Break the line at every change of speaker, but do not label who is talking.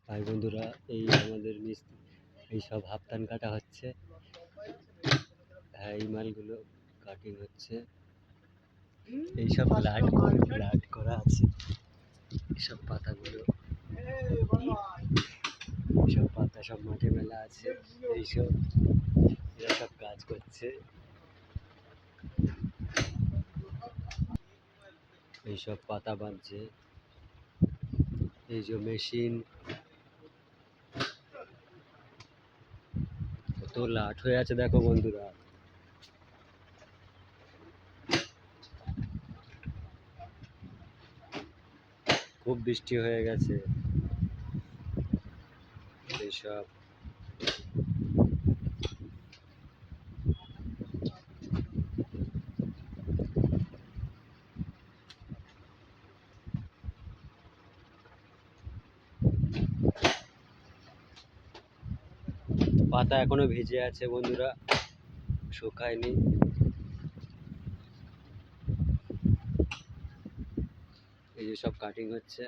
ভাই বন্ধুরা, এই আমাদের এই সব হাফতান কাটা হচ্ছে। হ্যাঁ, এই মালগুলো কাটিং হচ্ছে। এইসব ফ্ল্যাট করা আছে। এইসব পাতাগুলো, এইসব পাতা সব মাঠে মেলা আছে। এইসব এরা সব কাজ করছে। এইসব পাতা বাঁধছে। এই যে মেশিন কত লাট হয়ে আছে দেখো বন্ধুরা। খুব বৃষ্টি হয়ে গেছে। এইসব পাতা এখনো ভিজে আছে বন্ধুরা, শুকায়নি। এই যে সব কাটিং হচ্ছে।